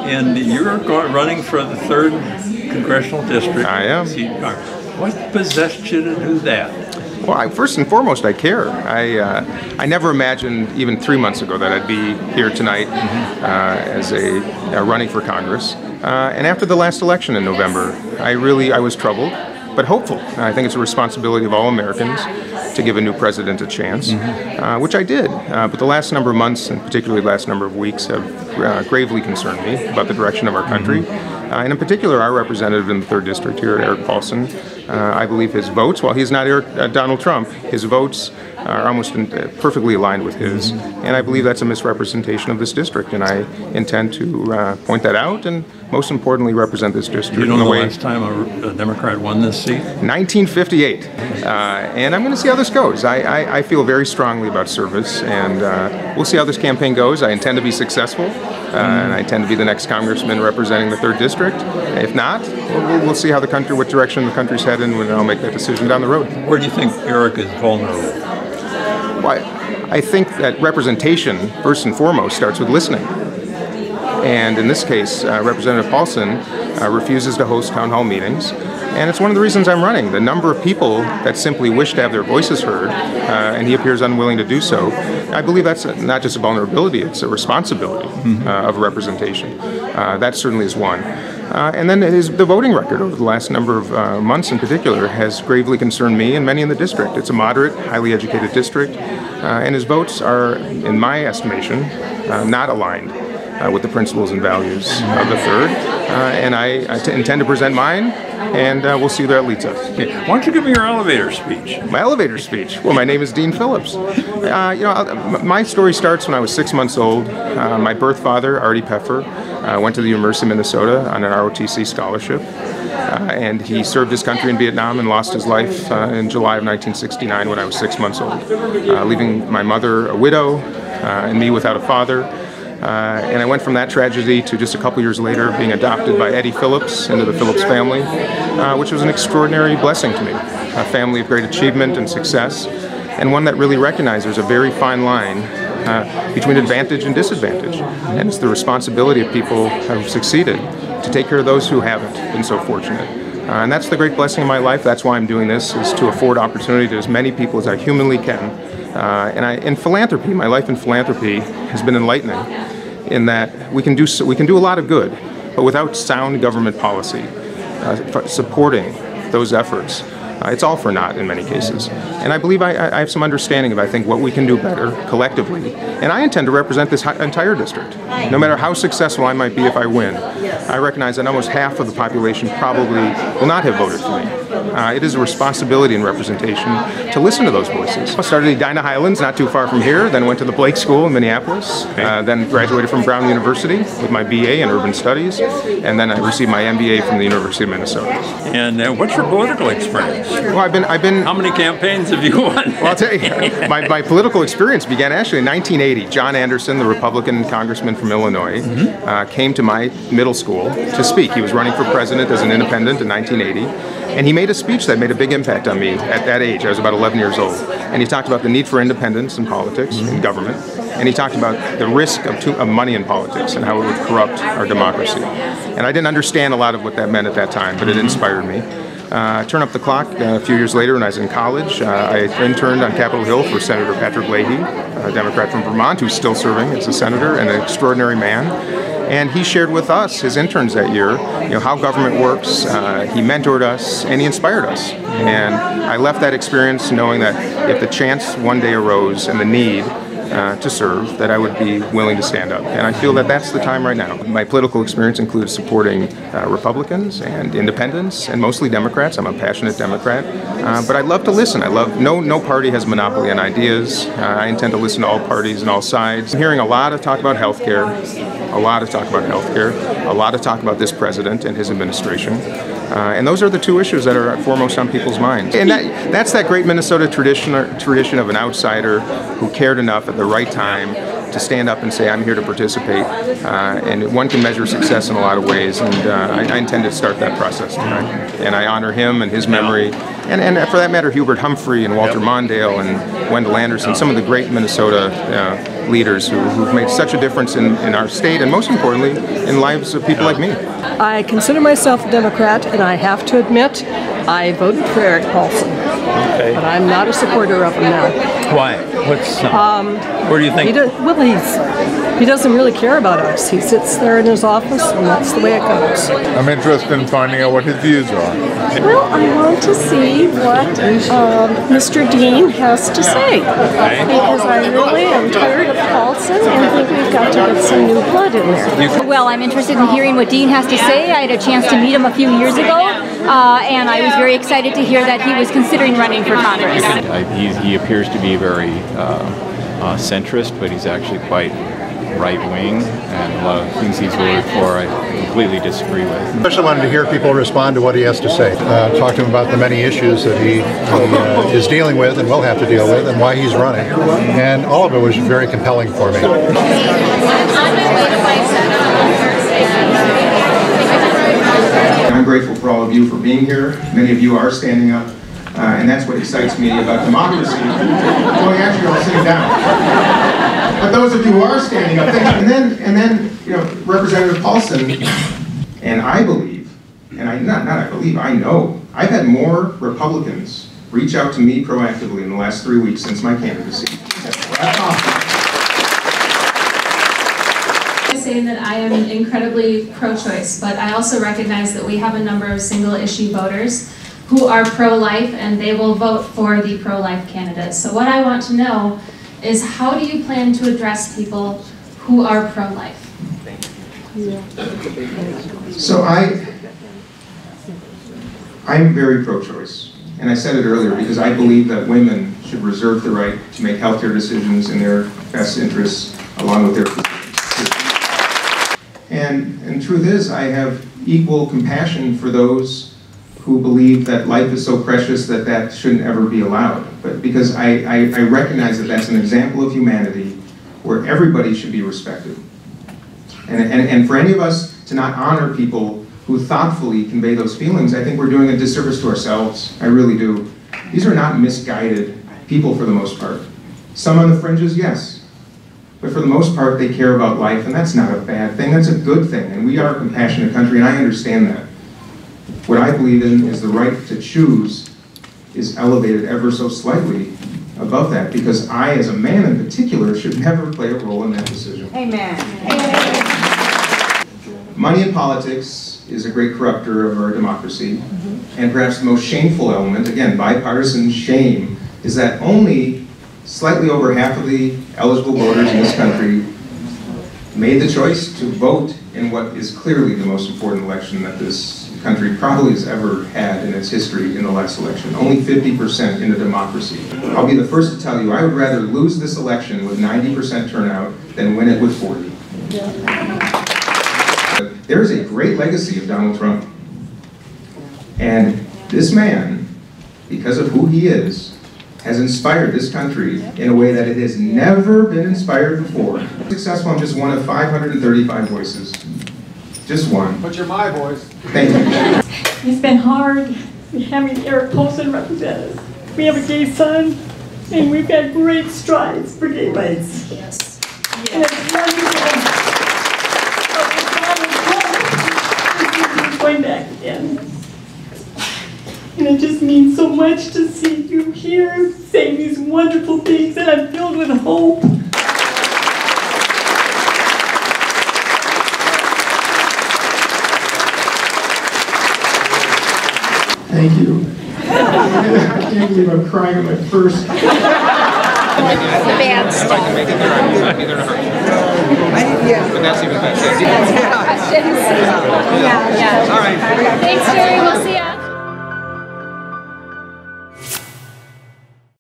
and you're running for the 3rd Congressional District. I am. What possessed you to do that? Well, first and foremost, I care. I never imagined even 3 months ago that I'd be here tonight as running for Congress. And after the last election in November, I was troubled, but hopeful. I think it's a responsibility of all Americans to give a new president a chance, which I did. But the last number of months, and particularly the last number of weeks, have gravely concerned me about the direction of our country. And in particular, our representative in the 3rd District here, Erik Paulsen, I believe his votes, while he's not Donald Trump, his votes are almost perfectly aligned with his. And I believe that's a misrepresentation of this district, and I intend to point that out and, most importantly, represent this district. You know the last time a Democrat won this seat? 1958. And I'm going to see how this goes. I feel very strongly about service, and we'll see how this campaign goes. I intend to be successful, and I intend to be the next congressman representing the 3rd District. If not, we'll see how what direction the country's headed, and I'll make that decision down the road. Where do you think Erik is vulnerable? Well, I think that representation, first and foremost, starts with listening. And in this case, Representative Paulsen refuses to host town hall meetings. And it's one of the reasons I'm running. The number of people that simply wish to have their voices heard, and he appears unwilling to do so, I believe that's not just a vulnerability, it's a responsibility of representation. That certainly is one. And then the voting record over the last number of months in particular has gravely concerned me and many in the district. It's a moderate, highly educated district, and his votes are, in my estimation, not aligned with the principles and values of the 3rd. And I intend to present mine, and we'll see where that leads us. Okay. Why don't you give me your elevator speech? My elevator speech? Well, my name is Dean Phillips. My story starts when I was 6 months old. My birth father, Artie Peffer, went to the University of Minnesota on an ROTC scholarship. And he served his country in Vietnam and lost his life in July of 1969 when I was 6 months old, leaving my mother a widow and me without a father. And I went from that tragedy to just a couple years later being adopted by Eddie Phillips into the Phillips family, which was an extraordinary blessing to me. A family of great achievement and success, and one that really recognized there's a very fine line between advantage and disadvantage. And it's the responsibility of people who have succeeded to take care of those who haven't been so fortunate. And that's the great blessing of my life. That's why I'm doing this, is to afford opportunity to as many people as I humanly can. In philanthropy, my life in philanthropy has been enlightening in that we can do a lot of good, but without sound government policy supporting those efforts, it's all for naught in many cases. And I believe I have some understanding of, I think, what we can do better collectively. And I intend to represent this entire district. No matter how successful I might be if I win, I recognize that almost half of the population probably will not have voted for me. It is a responsibility in representation to listen to those voices. I started at Edina Highlands, not too far from here, then went to the Blake School in Minneapolis, then graduated from Brown University with my BA in Urban Studies, and then I received my MBA from the University of Minnesota. And what's your political experience? Well, I've been. How many campaigns have you won? Well, I'll tell you, my political experience began actually in 1980. John Anderson, the Republican congressman from Illinois, came to my middle school to speak. He was running for president as an independent in 1980. And he made a speech that made a big impact on me at that age. I was about 11 years old. And he talked about the need for independence in politics, in government. And he talked about the risk of money in politics and how it would corrupt our democracy. And I didn't understand a lot of what that meant at that time, but it inspired me. Turn up the clock a few years later when I was in college. I interned on Capitol Hill for Senator Patrick Leahy, a Democrat from Vermont who's still serving as a senator and an extraordinary man. And he shared with us, his interns that year, how government works. He mentored us, and he inspired us. And I left that experience knowing that if the chance one day arose and the need to serve, that I would be willing to stand up. And I feel that that's the time right now. My political experience includes supporting Republicans and independents, and mostly Democrats. I'm a passionate Democrat. But I love to listen. No party has monopoly on ideas. I intend to listen to all parties and all sides. I'm hearing a lot of talk about health care, a lot of talk about this president and his administration. And those are the two issues that are foremost on people's minds. And that's that great Minnesota tradition of an outsider who cared enough at the right time to stand up and say, I'm here to participate. And one can measure success in a lot of ways, and I intend to start that process tonight. And I honor him and his memory, and for that matter, Hubert Humphrey and Walter Mondale and Wendell Anderson, some of the great Minnesota leaders who've made such a difference in our state, and most importantly, in lives of people like me. I consider myself a Democrat, and I have to admit, I voted for Erik Paulsen. Okay. But I'm not a supporter of him now. Why? Where do you think? He doesn't really care about us. He sits there in his office, and that's the way it goes. I'm interested in finding out what his views are. Well, I want to see what Mr. Dean has to say, because I really am tired of Paulsen and think we've got to get some new blood in there. Well, I'm interested in hearing what Dean has to say. I had a chance to meet him a few years ago, and I was very excited to hear that he was considering running for Congress. He appears to be very centrist, but he's actually quite right-wing, and a lot of things he's voted for I completely disagree with. Especially wanted to hear people respond to what he has to say. Talk to him about the many issues that he is dealing with and will have to deal with, and why he's running. And all of it was very compelling for me. I'm grateful for all of you for being here. Many of you are standing up, and that's what excites me about democracy. Well, actually, all sitting down. But those of you who are standing up, and then, you know, Representative Paulsen, and I believe, and I know, I've had more Republicans reach out to me proactively in the last 3 weeks since my candidacy. That's awesome. Saying that I am incredibly pro-choice, but I also recognize that we have a number of single-issue voters who are pro-life, and they will vote for the pro-life candidates. So what I want to know is, how do you plan to address people who are pro-life? So I'm very pro-choice, and I said it earlier because I believe that women should reserve the right to make healthcare decisions in their best interests along with their physicians. And truth is, I have equal compassion for those who believe that life is so precious that that shouldn't ever be allowed. But because I recognize that that's an example of humanity where everybody should be respected. And for any of us to not honor people who thoughtfully convey those feelings, I think we're doing a disservice to ourselves. I really do. These are not misguided people for the most part. Some on the fringes, yes. But for the most part, they care about life, and that's not a bad thing, that's a good thing. And we are a compassionate country, and I understand that. What I believe in is the right to choose is elevated ever so slightly above that, because I, as a man in particular, should never play a role in that decision. Amen. Money in politics is a great corrupter of our democracy, and perhaps the most shameful element, again, bipartisan shame, is that only slightly over half of the eligible voters in this country made the choice to vote in what is clearly the most important election that this country probably has ever had in its history in the last election. Only 50% in a democracy. I'll be the first to tell you, I would rather lose this election with 90% turnout than win it with 40. There is a great legacy of Donald Trump. And this man, because of who he is, has inspired this country in a way that it has never been inspired before. Successful, I'm just one of 535 voices. Just one. But you're my voice. Thank you. It's been hard having Erik Paulsen represent us. We have a gay son, and we've had great strides for gay rights. Yes. And it's wonderful. But we're going back again. And it just means so much to see you here saying these wonderful things, and I'm filled with hope. Thank you. I can't believe I'm crying on my first. Bad stuff. But that's even better. Questions? Yeah. All right. Thanks, Jerry. We'll see you.